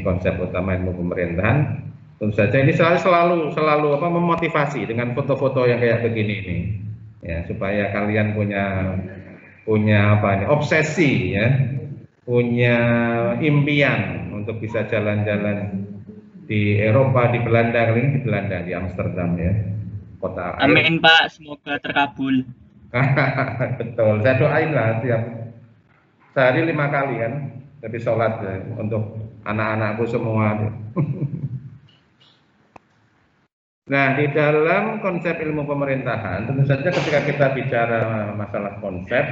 konsep utama ilmu pemerintahan. Tentu saja ini selalu memotivasi dengan foto-foto yang kayak begini nih, ya, supaya kalian punya obsesi, ya, punya impian untuk bisa jalan-jalan di Eropa, di Belanda, kali ini di Belanda, di Amsterdam, ya, kota air. Amin Pak, semoga terkabul. Betul, saya doain lah tiap sehari 5 kali kan, tapi sholat ya, untuk anak-anakku semua. Nah, di dalam konsep ilmu pemerintahan, tentu saja ketika kita bicara masalah konsep,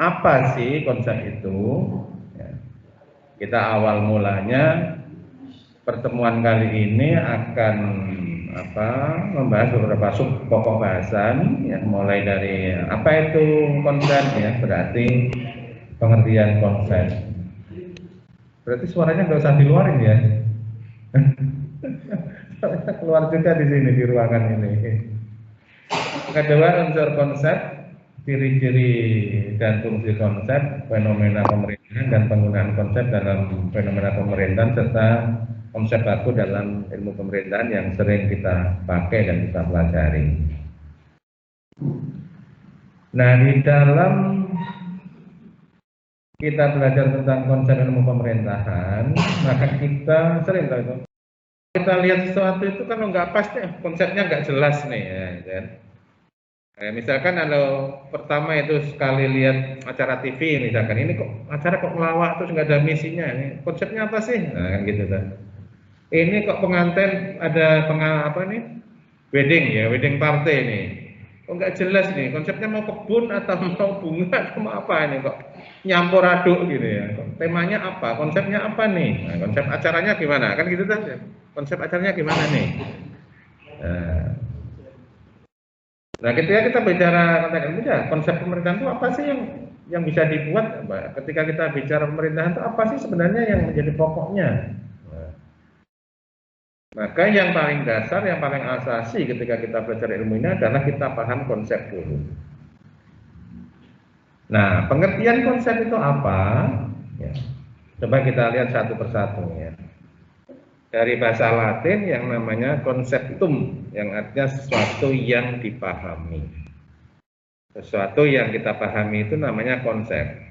apa sih konsep itu? Ya, kita awal mulanya pertemuan kali ini akan membahas beberapa sub pokok bahasan, ya, mulai dari apa itu konsep, ya, berarti pengertian konsep. Berarti suaranya nggak usah diluarin ya. Keluar juga di sini di ruangan ini. Kedua, unsur konsep, ciri-ciri dan fungsi konsep, fenomena pemerintahan dan penggunaan konsep dalam fenomena pemerintahan, serta konsep baku dalam ilmu pemerintahan yang sering kita pakai dan kita pelajari. Nah, di dalam kita belajar tentang konsep ilmu pemerintahan, maka kita sering kita lihat sesuatu itu kan nggak pasti, konsepnya nggak jelas nih, ya, kan? Misalkan kalau pertama itu sekali lihat acara TV, misalkan ini kok acara kok ngelawak terus nggak ada misinya, ini konsepnya apa sih? Nah, kan gitu kan. Ini kok pengantin ada wedding, ya, wedding party nih. Kok nggak jelas nih, konsepnya mau kebun atau mau bunga atau mau apa ini, kok nyampur aduk gitu ya. Temanya apa? Konsepnya apa nih? Nah, konsep acaranya gimana? Kan gitu kan. Konsep acaranya gimana nih? Nah, ketika kita bicara konsep pemerintahan itu apa sih yang bisa dibuat? Ketika kita bicara pemerintahan itu apa sih sebenarnya yang menjadi pokoknya? Maka yang paling dasar, yang paling asasi ketika kita belajar ilmu ini adalah kita paham konsep dulu. Nah, pengertian konsep itu apa? Ya, coba kita lihat satu persatu, ya. Dari bahasa Latin yang namanya conceptum, yang artinya sesuatu yang dipahami. Sesuatu yang kita pahami itu namanya konsep.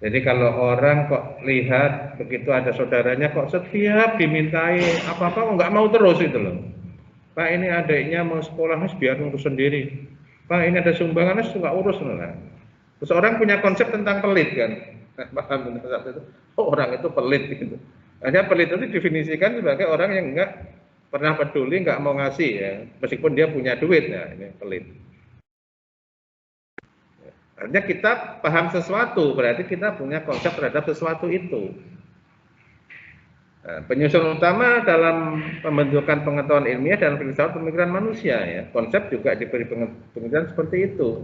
Jadi kalau orang kok lihat begitu ada saudaranya kok setiap dimintai apa-apa nggak mau terus itu loh. Pak, ini adiknya mau sekolah, biar ngurus sendiri. Pak, ini ada sumbangan, nggak urus lah. Terus orang punya konsep tentang pelit kan. Paham itu? Oh, orang itu pelit gitu. Hanya pelit itu definisikan sebagai orang yang nggak pernah peduli, nggak mau ngasih, ya, meskipun dia punya duit, ya, ini pelit. Artinya kita paham sesuatu, berarti kita punya konsep terhadap sesuatu itu. Nah, penyusun utama dalam pembentukan pengetahuan ilmiah dan filsafat pemikiran manusia, ya. Konsep juga diberi pengertian seperti itu.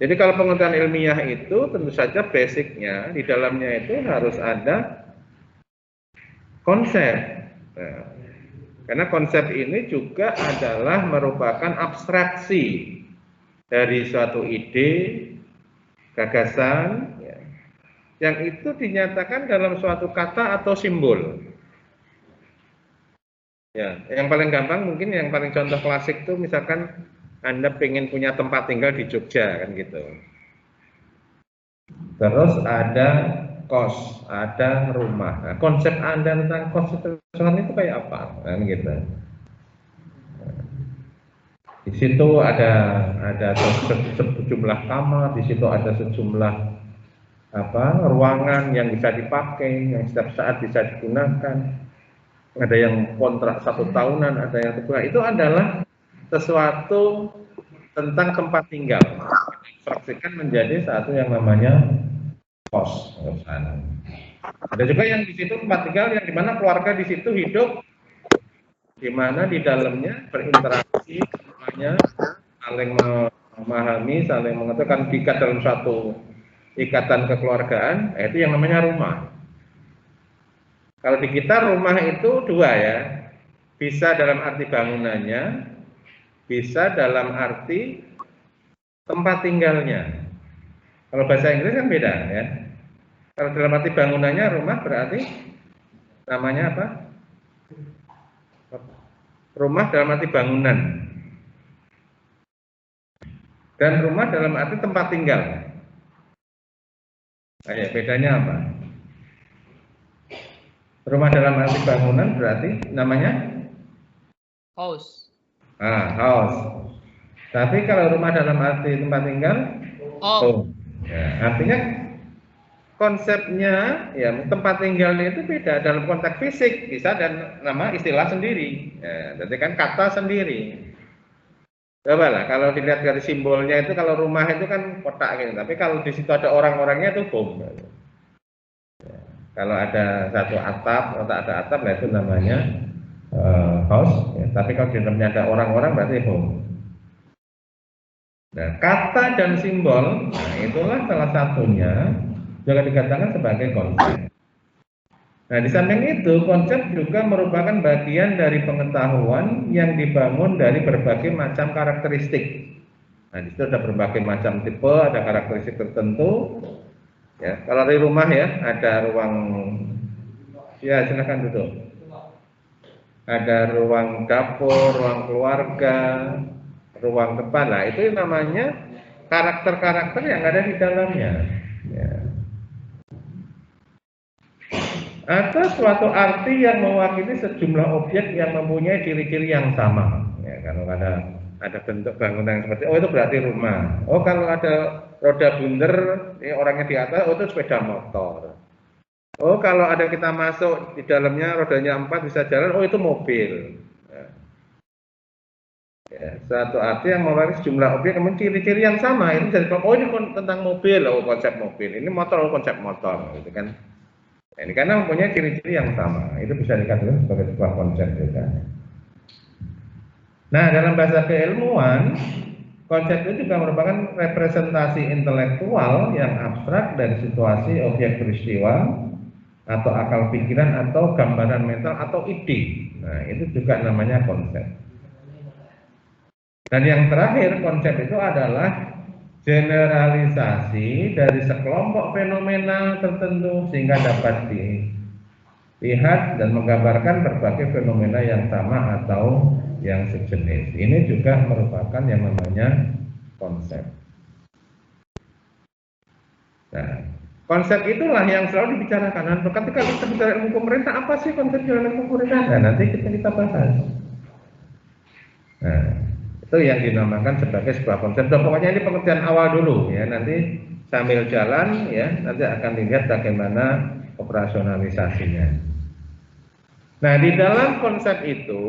Jadi kalau pengetahuan ilmiah itu tentu saja basicnya di dalamnya itu harus ada konsep. Nah, karena konsep ini juga adalah merupakan abstraksi dari suatu ide, gagasan, ya, yang itu dinyatakan dalam suatu kata atau simbol. Ya, yang paling gampang mungkin yang paling contoh klasik itu misalkan Anda pengen punya tempat tinggal di Jogja kan gitu. Terus ada kos, ada rumah. Nah, konsep Anda tentang kos itu kayak apa? Kan gitu. Di situ ada sejumlah kamar, di situ ada sejumlah ruangan yang bisa dipakai, yang setiap saat bisa digunakan. Ada yang kontrak 1 tahunan, ada yang terbuka. Itu adalah sesuatu tentang tempat tinggal. Saksikan menjadi satu yang namanya kos. Ada juga yang di situ tempat tinggal yang dimana keluarga di situ hidup, dimana di dalamnya berinteraksi semuanya, saling memahami, saling mengetahui, diikat dalam satu ikatan kekeluargaan, itu yang namanya rumah. Kalau di kita rumah itu dua, ya, bisa dalam arti bangunannya, bisa dalam arti tempat tinggalnya. Kalau bahasa Inggris kan beda, ya. Kalau dalam arti bangunannya rumah berarti namanya apa? Rumah dalam arti bangunan. Dan rumah dalam arti tempat tinggal. Ayo, bedanya apa? Rumah dalam arti bangunan berarti namanya House. house. Tapi kalau rumah dalam arti tempat tinggal, home. Ya, artinya konsepnya ya tempat tinggalnya itu beda dalam konteks fisik, bisa dan nama istilah sendiri. Ya, jadi kan kata sendiri. Coba lah kalau dilihat dari simbolnya itu, kalau rumah itu kan kotak gitu, tapi kalau di situ ada orang-orangnya itu home. Ya, kalau ada satu atap atau ada atap, nah itu namanya house. Ya, tapi kalau di dalamnya ada orang-orang berarti home. Nah, kata dan simbol, nah itulah salah satunya juga dikatakan sebagai konsep. Nah, di samping itu, konsep juga merupakan bagian dari pengetahuan yang dibangun dari berbagai macam karakteristik. Nah, di situ ada berbagai macam tipe, ada karakteristik tertentu. Ya, kalau di rumah ya, ada ruang, ya silakan duduk. Ada ruang dapur, ruang keluarga, ruang depan. Nah, itu namanya karakter-karakter yang ada di dalamnya. Ya. Atau suatu arti yang mewakili sejumlah objek yang mempunyai ciri-ciri yang sama. Ya, kalau ada bentuk bangunan yang seperti, oh itu berarti rumah. Oh kalau ada roda bundar, ya, orangnya di atas, oh itu sepeda motor. Oh kalau ada kita masuk di dalamnya rodanya 4 bisa jalan, oh itu mobil. Ya, suatu arti yang mewakili sejumlah objek yang mempunyai ciri-ciri yang sama. Itu jadi, oh ini tentang mobil, oh konsep mobil. Ini motor, oh konsep motor, gitu kan. Nah, ini karena mempunyai ciri-ciri yang sama, itu bisa dikatakan sebagai sebuah konsep juga. Nah, dalam bahasa keilmuan, konsep itu juga merupakan representasi intelektual yang abstrak dari situasi objek peristiwa atau akal pikiran atau gambaran mental atau ide. Nah, itu juga namanya konsep. Dan yang terakhir, konsep itu adalah generalisasi dari sekelompok fenomena tertentu sehingga dapat dilihat dan menggambarkan berbagai fenomena yang sama atau yang sejenis. Ini juga merupakan yang namanya konsep. Nah, konsep itulah yang selalu dibicarakan. Dan ketika kita bicara ilmu pemerintah, apa sih konsep ilmu pemerintah? Nah, nanti kita bahas. Nah, itu yang dinamakan sebagai sebuah konsep. Dan pokoknya ini pengertian awal dulu ya, nanti sambil jalan ya, nanti akan dilihat bagaimana operasionalisasinya. Nah, di dalam konsep itu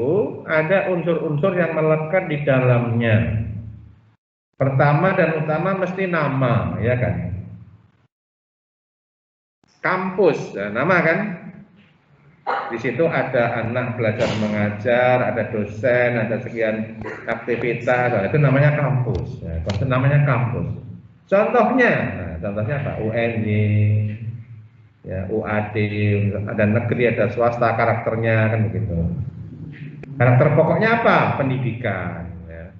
ada unsur-unsur yang melekat di dalamnya. Pertama dan utama mesti nama, ya kan? Kampus, nah, nama kan? Di situ ada anak belajar mengajar, ada dosen, ada sekian aktivitas, nah, itu namanya kampus. Ya, konsep namanya kampus. Contohnya, nah, contohnya apa? UNY, ya, UAD, ada negeri, ada swasta, karakternya kan begitu. Karakter pokoknya apa? Pendidikan. Ya.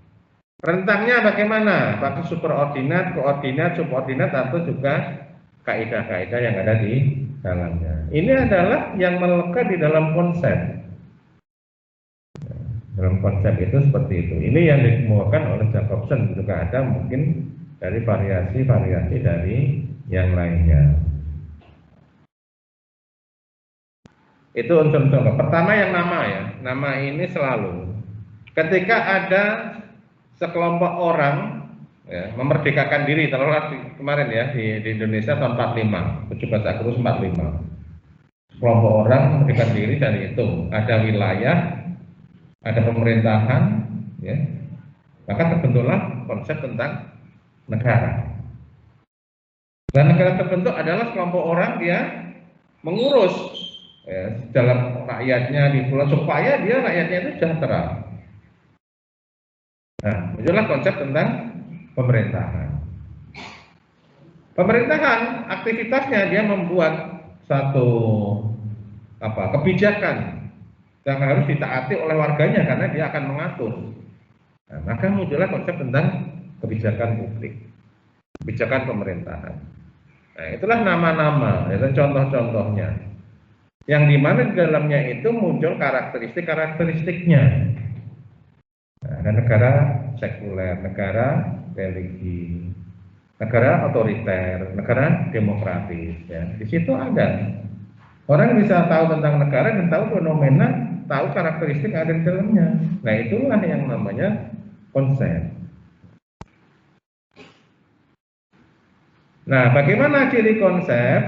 Rentangnya bagaimana? Pakai superordinat, koordinat, subordinat, atau juga kaidah-kaidah yang ada di dalamnya. Ini adalah yang melekat di dalam konsep. Dalam konsep itu seperti itu. Ini yang dikemukakan oleh Jacobson, juga ada mungkin dari variasi-variasi dari yang lainnya. Itu unsur-unsur. Pertama yang nama ya. Nama ini selalu ketika ada sekelompok orang ya, memerdekakan diri, taruhlah kemarin ya di Indonesia tahun 45, 17 Agustus 45. Kelompok orang memerdekakan diri dari itu, ada wilayah, ada pemerintahan, ya, maka terbentuklah konsep tentang negara. Dan negara terbentuk adalah kelompok orang yang mengurus ya, dalam rakyatnya di pulau supaya dia rakyatnya itu sejahtera. Nah, muncullah konsep tentang pemerintahan. Pemerintahan aktivitasnya dia membuat satu kebijakan yang harus ditaati oleh warganya karena dia akan mengatur. Nah, maka muncullah konsep tentang kebijakan publik, kebijakan pemerintahan. Nah, itulah nama-nama, itu contoh-contohnya. Yang dimana di dalamnya itu muncul karakteristik-karakteristiknya. Nah, ada negara sekuler, negara religi, negara otoriter, negara demokratis. Ya. Di situ ada. Orang bisa tahu tentang negara dan tahu fenomena, tahu karakteristik yang ada di dalamnya. Nah, itulah yang namanya konsep. Nah, bagaimana ciri konsep?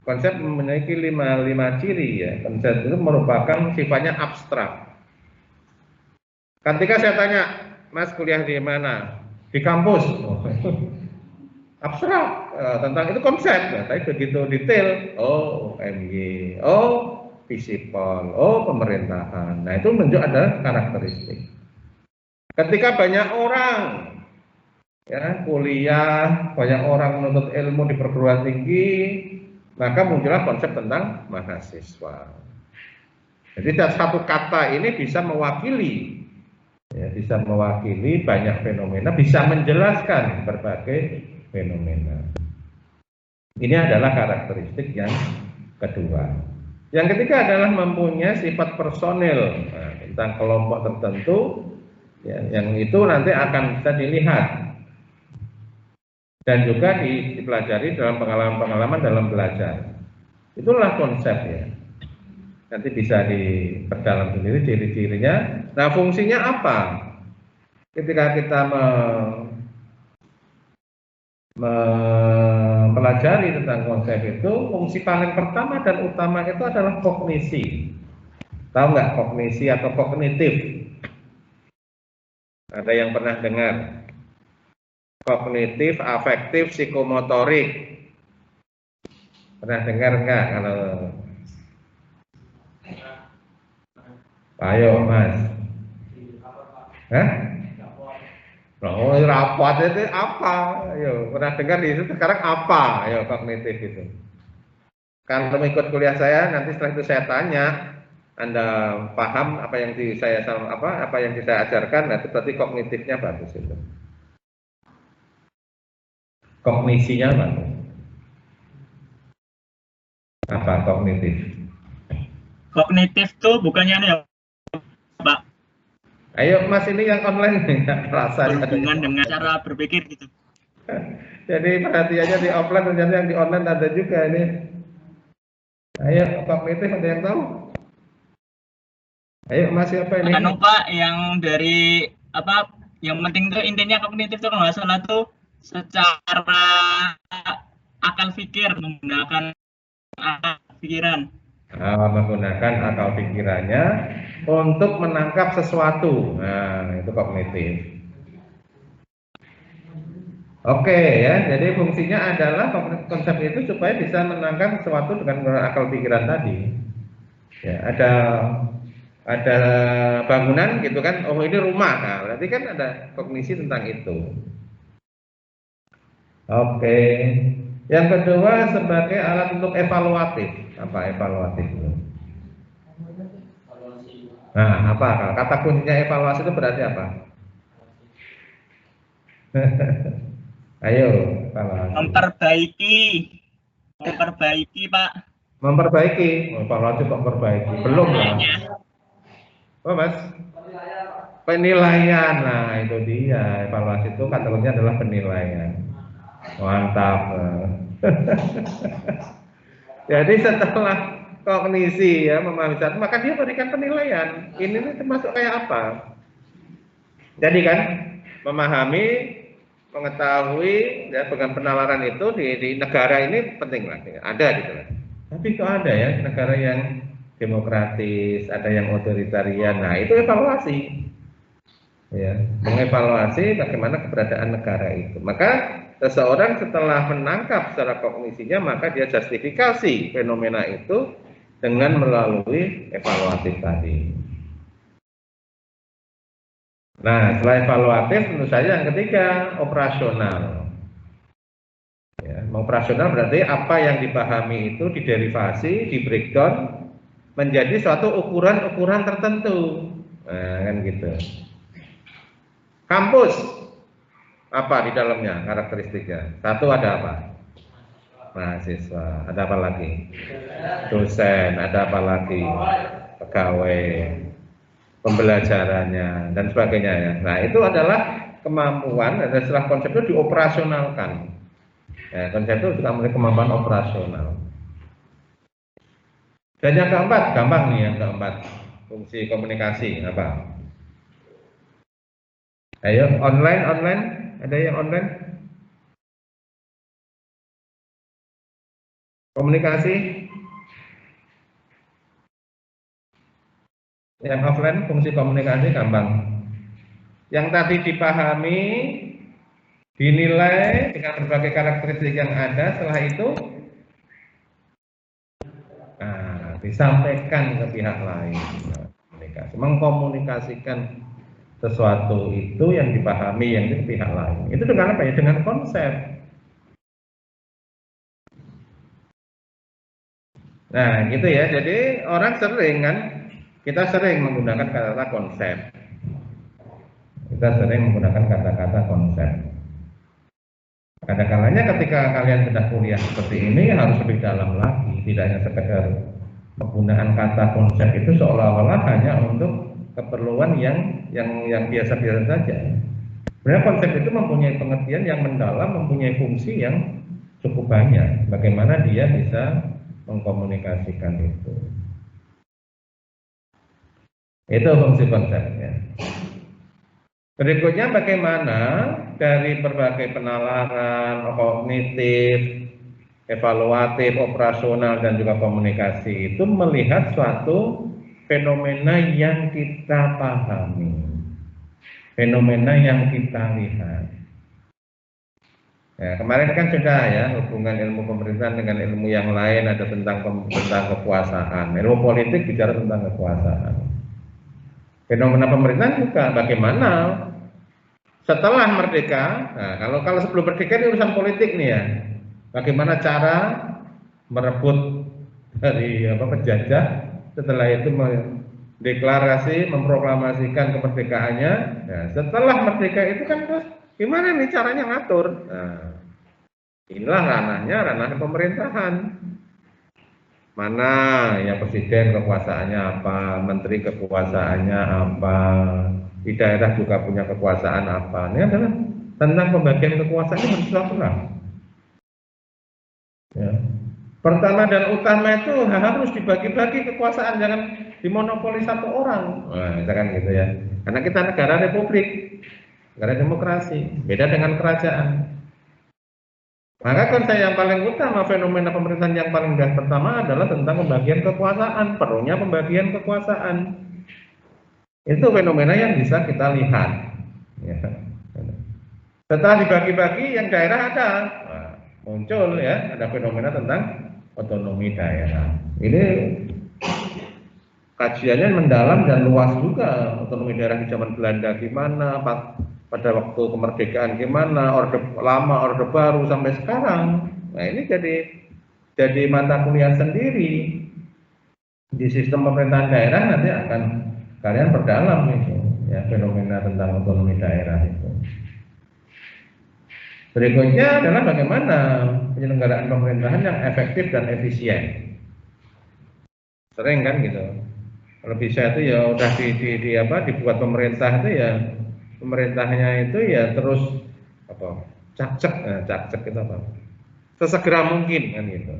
Konsep memiliki lima ciri ya. Konsep itu merupakan sifatnya abstrak. Ketika saya tanya, Mas kuliah di mana? Di kampus. Oh, abstrak tentang itu konsep. Nah, tapi begitu detail, oh UMY, oh visipol, oh pemerintahan. Nah, itu menunjuk ada karakteristik. Ketika banyak orang ya kuliah, banyak orang menuntut ilmu di perguruan tinggi, maka muncullah konsep tentang mahasiswa. Jadi satu kata ini bisa mewakili, ya, bisa mewakili banyak fenomena, bisa menjelaskan berbagai fenomena. Ini adalah karakteristik yang kedua. Yang ketiga adalah mempunyai sifat personil, nah, tentang kelompok tertentu, ya, yang itu nanti akan bisa dilihat. Dan juga dipelajari dalam pengalaman-pengalaman dalam belajar. Itulah konsep ya. Nanti bisa diperdalam sendiri ciri-cirinya. Nah, fungsinya apa? Ketika kita mempelajari tentang konsep itu, fungsi paling pertama dan utama itu adalah kognisi. Tahu nggak kognisi atau kognitif? Ada yang pernah dengar? Kognitif, afektif, psikomotorik. Pernah dengar enggak kalau? Ayo Mas. Hah? Oh, rapot itu apa? Ayo, pernah dengar di situ sekarang apa? Ayo, kognitif itu. Kalau ikut kuliah saya, nanti setelah itu saya tanya, Anda paham apa yang saya ajarkan? Nah, itu berarti kognitifnya bagus itu. Kognisinya bagus. Apa kognitif? Kognitif tuh bukannya ya, Pak? Ayo Mas, ini yang online nggak terasa Berhubungan dengan cara berpikir gitu. Jadi perhatiannya di offline, ternyata yang di online ada juga ini. Ayo kognitif ada yang tahu? Ayo Mas, siapa ini? Anu Pak, yang dari apa? Yang penting tuh intinya kognitif tuh kalau nggak salah tuh secara akal pikir, menggunakan akal pikiran. Menggunakan akal pikirannya untuk menangkap sesuatu. Nah, itu kognitif. Oke ya, jadi fungsinya adalah konsep itu supaya bisa menangkap sesuatu dengan menggunakan akal pikiran tadi. Ya, ada bangunan gitu kan, oh ini rumah. Nah, berarti kan ada kognisi tentang itu. Oke. Yang kedua sebagai alat untuk evaluatif. Apa evaluatif itu? Nah, apa? Kalau kata kuncinya evaluasi itu berarti apa? Ayo, evaluasi. Memperbaiki, Pak. Memperbaiki, evaluasi kok memperbaiki? Belum lah. Oh, Mas. Penilaian. Nah, itu dia. Evaluasi itu kategorinya adalah penilaian. Mantap. Jadi setelah kognisi ya memahami satu, maka dia berikan penilaian. Ini termasuk kayak apa? Jadi kan memahami, mengetahui ya dengan penalaran itu di negara ini penting lah, ada gitu lah. Tapi kok ada ya negara yang demokratis, ada yang otoritarian. Nah, itu evaluasi. Ya, mengevaluasi bagaimana keberadaan negara itu. Maka seseorang setelah menangkap secara kognisinya, maka dia justifikasi fenomena itu dengan melalui evaluatif tadi. Nah, setelah evaluatif tentu saja yang ketiga operasional. Ya, operasional berarti apa yang dipahami itu diderivasi, di breakdown menjadi suatu ukuran-ukuran tertentu. Nah, kan gitu. Kampus, Apa di dalamnya karakteristiknya? Satu ada apa? Mahasiswa. Ada apa lagi? Dosen. Ada apa lagi? Pegawai. Pembelajarannya dan sebagainya ya. Nah itu adalah kemampuan dan setelah konsep itu dioperasionalkan. Ya, konsep itu juga memiliki kemampuan operasional. Dan yang keempat, gampang nih yang keempat, fungsi komunikasi apa? Ayo online, ada yang online? Komunikasi? Yang offline fungsi komunikasi gampang. Yang tadi dipahami, dinilai dengan berbagai karakteristik yang ada, setelah itu disampaikan ke pihak lain. Mengkomunikasikan sesuatu itu yang dipahami yang itu ke pihak lain. Itu dengan apa ya? Dengan konsep. Nah, gitu ya. Jadi orang sering kan, kita sering menggunakan kata-kata konsep. Kita sering menggunakan kata-kata konsep. Kadang-kadangnya ketika kalian sudah kuliah seperti ini harus lebih dalam lagi, tidak hanya sekedar penggunaan kata konsep itu seolah-olah hanya untuk keperluan yang biasa-biasa saja. Sebenarnya konsep itu mempunyai pengertian yang mendalam, mempunyai fungsi yang cukup banyak. Bagaimana dia bisa mengkomunikasikan itu. Itu fungsi konsepnya. Berikutnya bagaimana dari berbagai penalaran kognitif, evaluatif, operasional dan juga komunikasi itu melihat suatu fenomena yang kita pahami, fenomena yang kita lihat. Ya, kemarin kan sudah ya hubungan ilmu pemerintahan dengan ilmu yang lain, ada tentang kekuasaan, ilmu politik bicara tentang kekuasaan. Fenomena pemerintahan juga bagaimana setelah merdeka. Nah, kalau sebelum merdeka ini urusan politik nih ya. Bagaimana cara merebut dari penjajah, setelah itu mendeklarasi, memproklamasikan kemerdekaannya. Nah, setelah merdeka itu kan terus gimana nih caranya ngatur? Nah, inilah ranah pemerintahan. Mana ya presiden kekuasaannya apa, menteri kekuasaannya apa, di daerah juga punya kekuasaan apa. Ini adalah tentang pembagian kekuasaan yang harus dilakukan. Ya. Pertama dan utama itu harus dibagi-bagi kekuasaan, jangan dimonopoli satu orang. Nah, misalkan gitu ya. Karena kita negara republik, negara demokrasi, beda dengan kerajaan. Maka konsep yang paling utama, fenomena pemerintahan yang paling pertama adalah tentang pembagian kekuasaan, perlunya pembagian kekuasaan. Itu fenomena yang bisa kita lihat. Ya. Setelah dibagi-bagi, yang daerah ada, nah, muncul ya, ada fenomena tentang otonomi daerah. Ini kajiannya mendalam dan luas juga. Otonomi daerah di zaman Belanda gimana, pada waktu kemerdekaan gimana, orde lama, orde baru sampai sekarang. Nah ini jadi mata kuliah sendiri di sistem pemerintahan daerah. Nanti akan kalian perdalam itu ya, fenomena tentang otonomi daerah itu. Berikutnya adalah bagaimana penyelenggaraan pemerintahan yang efektif dan efisien. Sering kan gitu. Kalau bisa itu ya udah dibuat pemerintah itu ya, pemerintahnya itu ya terus cak-cek itu apa? Sesegera mungkin kan gitu.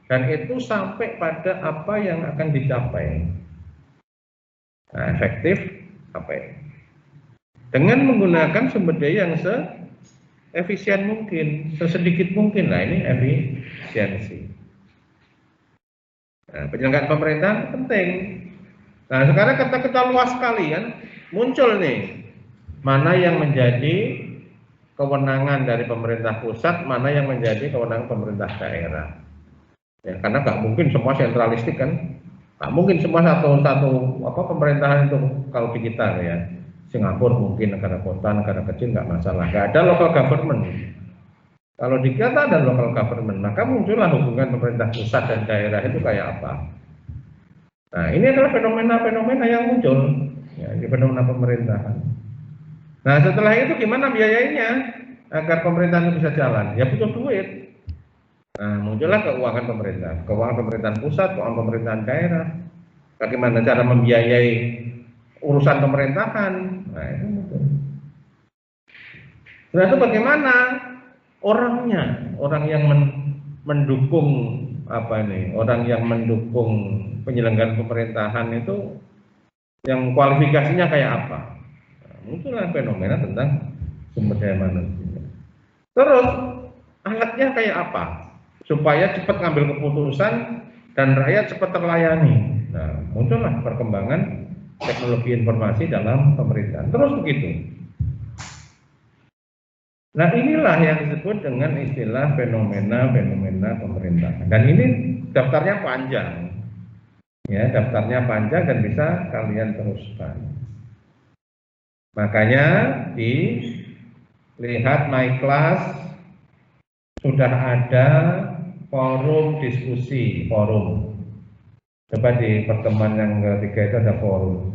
Dan itu sampai pada apa yang akan dicapai. Nah, efektif apa? Dengan menggunakan sumber daya yang efisien mungkin, sesedikit mungkin. Nah, ini efisiensi. Nah, penyelenggaraan pemerintahan penting. Nah, sekarang kita luas sekali kan, muncul nih mana yang menjadi kewenangan dari pemerintah pusat, mana yang menjadi kewenangan pemerintah daerah. Ya, karena nggak mungkin semua sentralistik kan, nggak mungkin semua satu pemerintahan itu. Kalau di kita ya, Singapura mungkin negara kota, negara kecil nggak masalah, nggak ada local government. Kalau di kita ada local government, maka muncullah hubungan pemerintah pusat dan daerah itu kayak apa. Nah, ini adalah fenomena-fenomena yang muncul, ya, di fenomena pemerintahan. Nah, setelah itu gimana biayanya agar pemerintahan itu bisa jalan? Ya butuh duit. Nah, muncullah keuangan pemerintah, keuangan pemerintahan pusat, keuangan pemerintahan daerah. Bagaimana cara membiayai urusan pemerintahan? Nah, itu betul. Nah, itu bagaimana orangnya, orang yang mendukung apa ini, orang yang mendukung penyelenggaraan pemerintahan itu yang kualifikasinya kayak apa? Nah, muncullah fenomena tentang sumber daya manusia. Terus alatnya kayak apa? Supaya cepat ngambil keputusan dan rakyat cepat terlayani. Nah, muncullah perkembangan teknologi informasi dalam pemerintahan. Terus begitu. Nah, inilah yang disebut dengan istilah fenomena-fenomena pemerintahan. Dan ini daftarnya panjang. Ya, daftarnya panjang dan bisa kalian teruskan. Makanya dilihat My Class sudah ada forum diskusi, forum. Coba di pertemuan yang ketiga itu ada forum.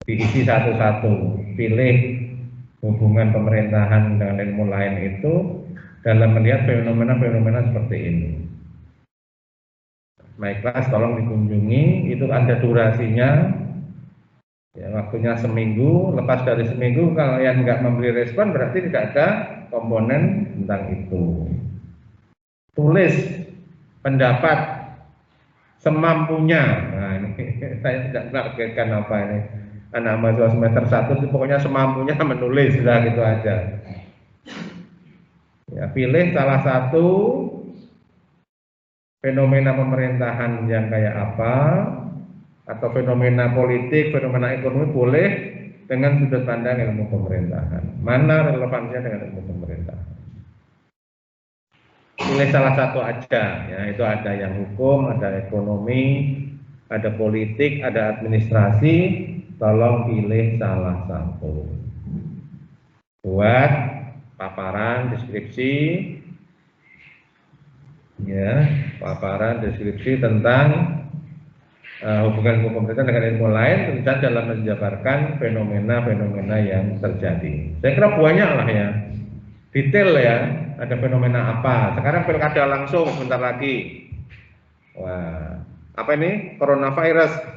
Diisi satu-satu, pilih hubungan pemerintahan dengan ilmu lain itu dalam melihat fenomena-fenomena seperti ini. My Class tolong dikunjungi, itu ada durasinya, ya, waktunya seminggu. Lepas dari seminggu kalian nggak memberi respon berarti tidak ada komponen tentang itu. Tulis pendapat semampunya. Nah, ini saya tidak menargetkan apa ini. Anak mahasiswa semester 1 itu pokoknya semampunya menulis, sudah gitu aja. Ya, pilih salah satu fenomena pemerintahan yang kayak apa, atau fenomena politik, fenomena ekonomi boleh dengan sudut pandang ilmu pemerintahan. Mana relevansinya dengan ilmu pemerintahan? Pilih salah satu aja, ya, itu ada yang hukum, ada ekonomi, ada politik, ada administrasi. Tolong pilih salah satu. Buat paparan deskripsi, ya, paparan deskripsi tentang hubungan pemerintah dengan ilmu lain, tentu dalam menjabarkan fenomena-fenomena yang terjadi. Saya kira banyak lah ya, detail ya, ada fenomena apa. Sekarang pilkada langsung sebentar lagi. Wah, apa ini? Coronavirus.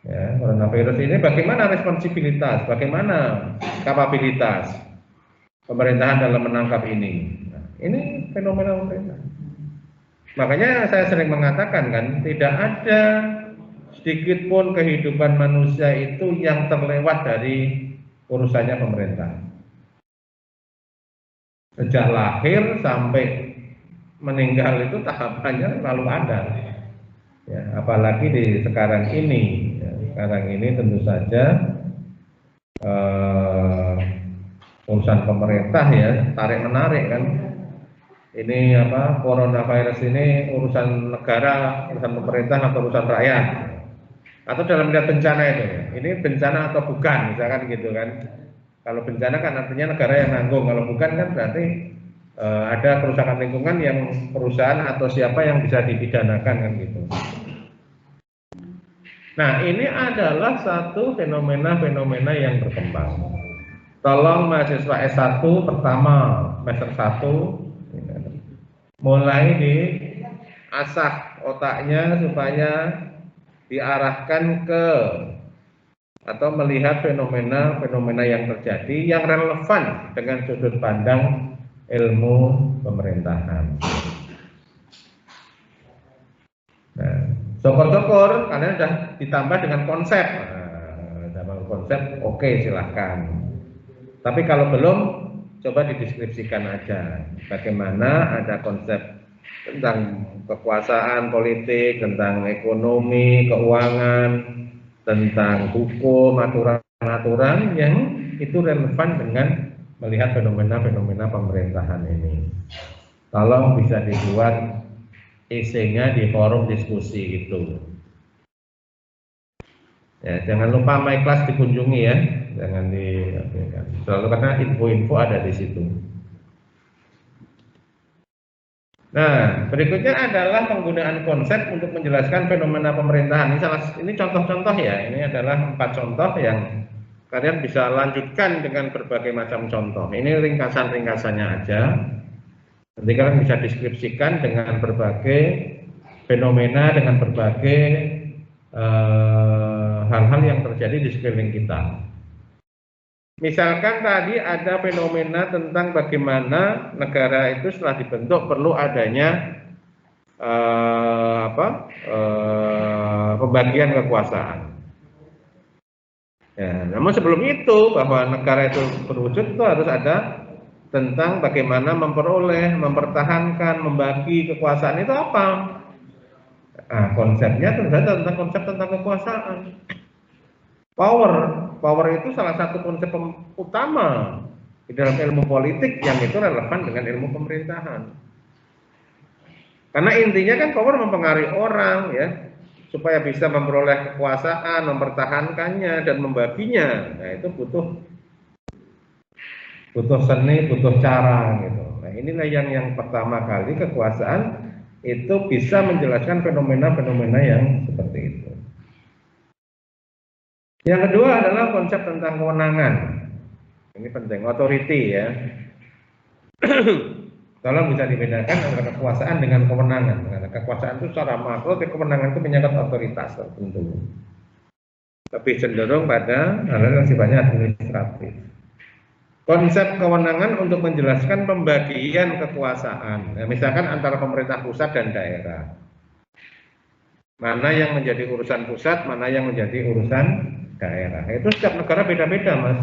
Ya, coronavirus ini bagaimana responsibilitas, bagaimana kapabilitas pemerintahan dalam menangkap ini. Nah, ini fenomena pemerintah. Makanya saya sering mengatakan kan, tidak ada sedikit pun kehidupan manusia itu yang terlewat dari urusannya pemerintah. Sejak lahir sampai meninggal itu tahapannya selalu ada. Ya, apalagi di sekarang ini. Sekarang ini tentu saja urusan pemerintah ya, tarik menarik kan. Ini apa, coronavirus ini urusan negara, urusan pemerintah atau urusan rakyat, atau dalam melihat bencana itu ya, ini bencana atau bukan, misalkan gitu kan. Kalau bencana kan artinya negara yang nanggung, kalau bukan kan berarti ada kerusakan lingkungan yang perusahaan atau siapa yang bisa dipidanakan kan gitu. Nah, ini adalah satu fenomena-fenomena yang berkembang. Tolong mahasiswa S1 pertama, semester 1, mulai diasah otaknya supaya diarahkan ke atau melihat fenomena-fenomena yang terjadi yang relevan dengan sudut pandang ilmu pemerintahan. Nah, syukur-syukur kalian sudah ditambah dengan konsep. Nah, konsep oke, silahkan. Tapi kalau belum, coba dideskripsikan aja. Bagaimana ada konsep tentang kekuasaan politik, tentang ekonomi, keuangan, tentang hukum, aturan-aturan yang itu relevan dengan melihat fenomena-fenomena pemerintahan ini. Tolong bisa dibuat isinya di forum diskusi itu. Ya, jangan lupa My Class dikunjungi ya, jangan selalu, karena info-info ada di situ. Nah, berikutnya adalah penggunaan konsep untuk menjelaskan fenomena pemerintahan. Ini contoh-contoh ya, ini adalah 4 contoh yang kalian bisa lanjutkan dengan berbagai macam contoh. Ini ringkasan-ringkasannya aja. Nanti kalian bisa deskripsikan dengan berbagai fenomena, dengan berbagai hal-hal yang terjadi di sekeliling kita. Misalkan tadi ada fenomena tentang bagaimana negara itu setelah dibentuk perlu adanya pembagian kekuasaan. Ya, namun sebelum itu bahwa negara itu berwujud itu harus ada tentang bagaimana memperoleh, mempertahankan, membagi kekuasaan itu apa? Nah, konsepnya tentu saja tentang konsep tentang kekuasaan. Power itu salah satu konsep utama di dalam ilmu politik yang itu relevan dengan ilmu pemerintahan. Karena intinya kan power mempengaruhi orang ya, supaya bisa memperoleh kekuasaan, mempertahankannya dan membaginya. Nah, itu butuh seni, butuh cara gitu. Nah, inilah yang pertama kali kekuasaan itu bisa menjelaskan fenomena-fenomena yang seperti itu. Yang kedua adalah konsep tentang kewenangan. Ini penting, authority ya. Tolong bisa dibedakan antara kekuasaan dengan kewenangan. Karena kekuasaan itu secara makro, tapi kewenangan itu menyangkut otoritas tertentu. Lebih cenderung pada hal-hal yang sifatnya administratif. Konsep kewenangan untuk menjelaskan pembagian kekuasaan. Nah, misalkan antara pemerintah pusat dan daerah. Mana yang menjadi urusan pusat, mana yang menjadi urusan daerah. Itu setiap negara beda-beda, Mas.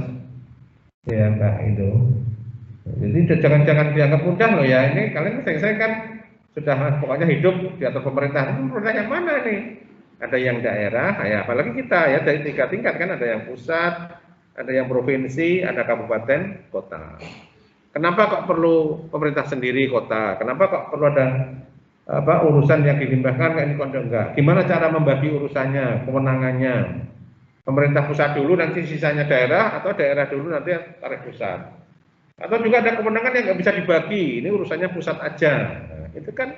Ya, Mbak itu. Jadi jangan dianggap mudah loh ya. Ini kalian saya kan sudah pokoknya hidup di atas pemerintahan. Pemerintah yang mana nih? Ada yang daerah, ya apalagi kita ya dari 3 tingkat kan, ada yang pusat, ada yang provinsi, ada kabupaten, kota. Kenapa kok perlu pemerintah sendiri kota? Kenapa kok perlu ada urusan yang dilimpahkan ke ini enggak? Gimana cara membagi urusannya, kewenangannya? Pemerintah pusat dulu nanti sisanya daerah, atau daerah dulu nanti tarik pusat. Atau juga ada kewenangan yang nggak bisa dibagi, ini urusannya pusat aja. Nah, itu kan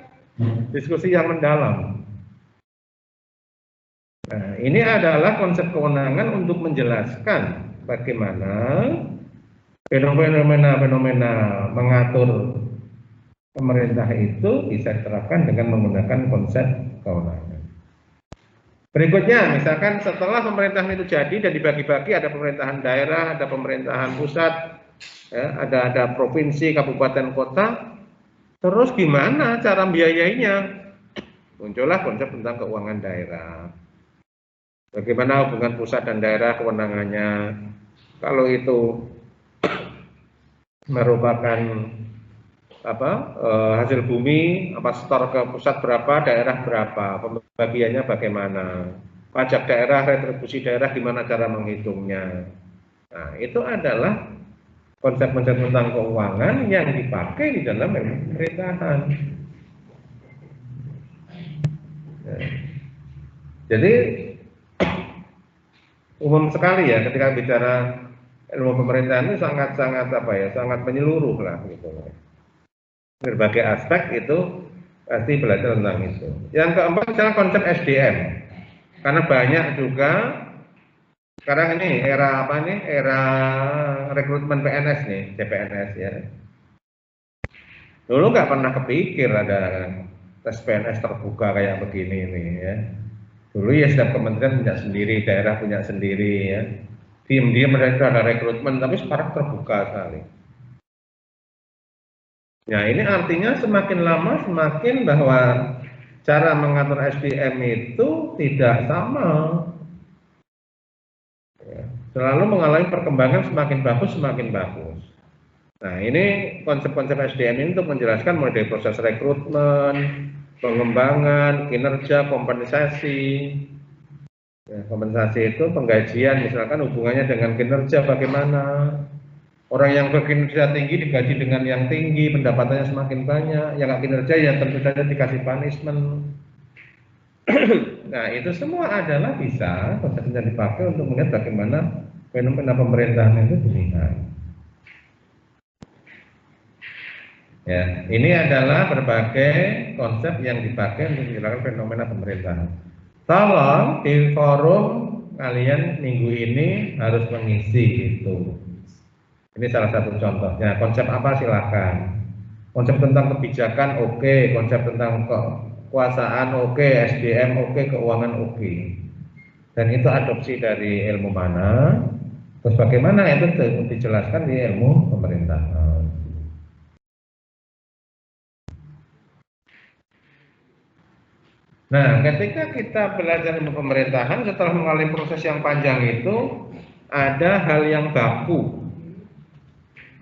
diskusi yang mendalam. Nah, ini adalah konsep kewenangan untuk menjelaskan bagaimana fenomena-fenomena mengatur pemerintah itu bisa diterapkan dengan menggunakan konsep kewenangan. Berikutnya, misalkan setelah pemerintahan itu jadi dan dibagi-bagi, ada pemerintahan daerah, ada pemerintahan pusat, ya, ada provinsi, kabupaten, kota. Terus gimana cara membiayainya? Muncullah konsep tentang keuangan daerah. Bagaimana hubungan pusat dan daerah kewenangannya? Kalau itu merupakan hasil bumi, setor ke pusat berapa, daerah berapa, pembagiannya bagaimana, pajak daerah, retribusi daerah, gimana cara menghitungnya. Nah, itu adalah konsep-konsep tentang keuangan yang dipakai di dalam pemerintahan. Nah, jadi umum sekali ya ketika bicara ilmu pemerintahan itu sangat menyeluruh lah gitu. Berbagai aspek itu pasti belajar tentang itu. Yang keempat adalah konsep SDM. Karena banyak juga sekarang ini era era rekrutmen PNS nih, CPNS ya. Dulu nggak pernah kepikir ada tes PNS terbuka kayak begini nih ya. Dulu ya setiap kementerian punya sendiri, daerah punya sendiri ya. Diam-diam mereka ada rekrutmen, tapi sekarang terbuka sekali. Nah, ini artinya semakin lama semakin bahwa cara mengatur SDM itu tidak sama. Ya, selalu mengalami perkembangan semakin bagus. Nah, ini konsep-konsep SDM ini untuk menjelaskan mulai dari proses rekrutmen, pengembangan, kinerja, kompensasi. Ya, kompensasi itu penggajian, misalkan hubungannya dengan kinerja bagaimana. Orang yang berkinerja tinggi digaji dengan yang tinggi, pendapatannya semakin banyak. Yang nggak kinerja ya tentu saja dikasih punishment. Nah, itu semua adalah bisa konsepnya dipakai untuk melihat bagaimana fenomena pemerintahan itu dilihat. Ya, ini adalah berbagai konsep yang dipakai untuk menjelaskan fenomena pemerintahan. Tolong di forum kalian minggu ini harus mengisi itu. Ini salah satu contohnya. Konsep apa silahkan. Konsep tentang kebijakan oke, konsep tentang kekuasaan oke, SDM oke, keuangan oke. Dan itu adopsi dari ilmu mana? Terus bagaimana itu dijelaskan di ilmu pemerintahan. Nah, ketika kita belajar ilmu pemerintahan, setelah mengalami proses yang panjang itu, ada hal yang baku.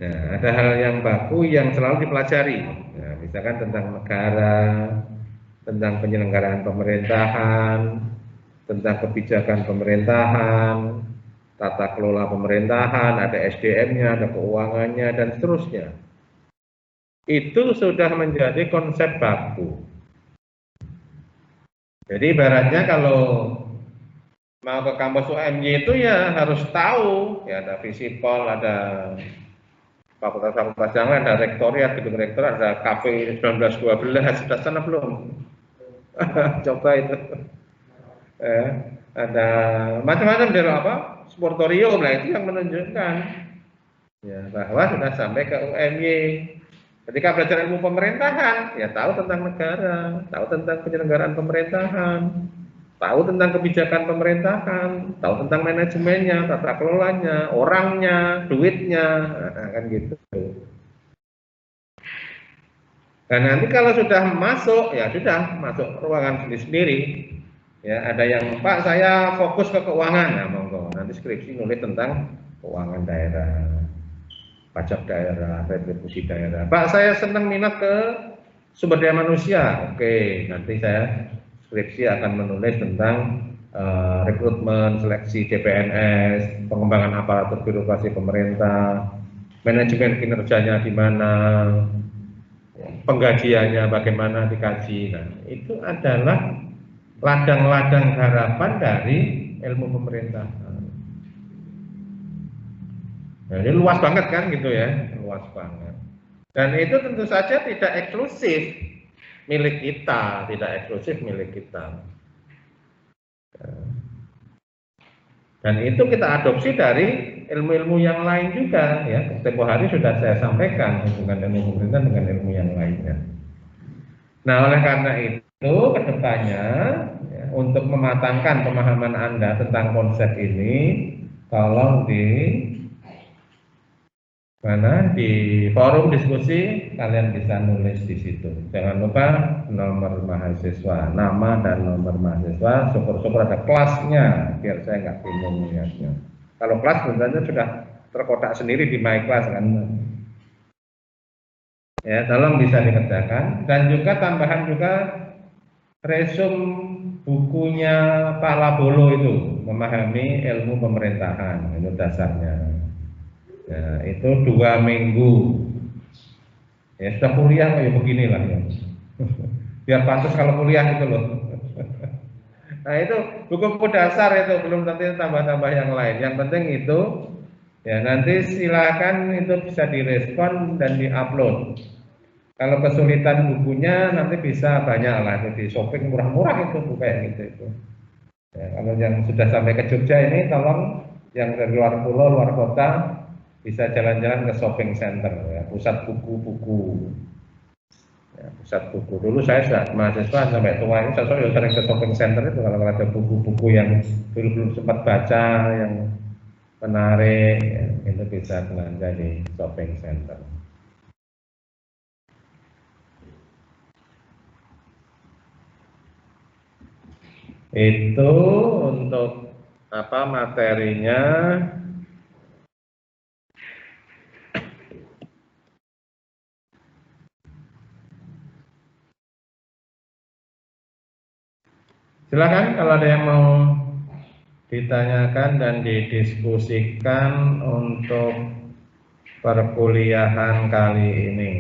Nah, ada hal yang baku yang selalu dipelajari. Nah, misalkan tentang negara, tentang penyelenggaraan pemerintahan, tentang kebijakan pemerintahan, tata kelola pemerintahan, ada SDM-nya, ada keuangannya, dan seterusnya. Itu sudah menjadi konsep baku. Jadi ibaratnya kalau mau ke kampus UMY itu ya harus tahu, ya ada visipol, ada fakultas-fakultas yang lain, ada rektoriat, gedung rektorat, ada KV 1912, sudah sana belum? Coba itu. Ada macam-macam dari apa? Sportorium, nah itu yang menunjukkan ya bahwa sudah sampai ke UMY. Ketika belajar ilmu pemerintahan, ya tahu tentang negara, tahu tentang penyelenggaraan pemerintahan, tahu tentang kebijakan pemerintahan, tahu tentang manajemennya, tata kelolanya, orangnya, duitnya, nah, kan gitu. Dan nanti kalau sudah masuk, ya sudah masuk ruangan sendiri-sendiri. Ya, ada yang Pak saya fokus ke keuangan, nah monggo. Nanti skripsi nulis tentang keuangan daerah, pajak daerah, retribusi daerah. Pak saya senang minat ke sumber daya manusia, oke. Nanti saya skripsi akan menulis tentang rekrutmen, seleksi CPNS, pengembangan aparatur birokrasi pemerintah, manajemen kinerjanya di mana, penggajiannya bagaimana dikaji. Nah, itu adalah ladang-ladang harapan dari ilmu pemerintahan. Nah, ini luas banget kan gitu ya, luas banget. Dan itu tentu saja tidak eksklusif milik kita, tidak eksklusif milik kita. Dan itu kita adopsi dari ilmu-ilmu yang lain juga ya. Tempo hari sudah saya sampaikan hubungan ilmu pemerintahan dengan ilmu yang lainnya. Nah, oleh karena itu kedepannya ya, untuk mematangkan pemahaman Anda tentang konsep ini, tolong di forum diskusi kalian bisa nulis di situ. Jangan lupa nomor mahasiswa, nama dan nomor mahasiswa. Syukur-syukur ada kelasnya, biar saya nggak bingung lihatnya. Kalau kelas sebenarnya sudah terkotak sendiri di my class kan. Ya, tolong bisa dikerjakan. Dan juga tambahan juga resume bukunya Pak Labolo itu, memahami ilmu pemerintahan, itu dasarnya. Ya, itu 2 minggu. Ya sudah kuliah ya beginilah ya. Biar pantas kalau kuliah itu loh. Nah itu buku dasar itu, belum nanti tambah-tambah yang lain. Yang penting itu ya nanti silakan itu bisa direspon dan diupload. Kalau kesulitan bukunya nanti bisa banyak lah itu di shopping murah-murah itu kayak gitu itu. Ya, kalau yang sudah sampai ke Jogja ini tolong yang dari luar pulau, luar kota bisa jalan-jalan ke shopping center ya, pusat buku-buku. Ya, pusat buku. Dulu saya sudah mahasiswa sampai tua ini saya sering ke shopping center itu kalau ada buku-buku yang dulu belum sempat baca yang menarik ya, itu bisa belanja di shopping center. Itu untuk apa materinya. Silakan kalau ada yang mau ditanyakan dan didiskusikan untuk perkuliahan kali ini.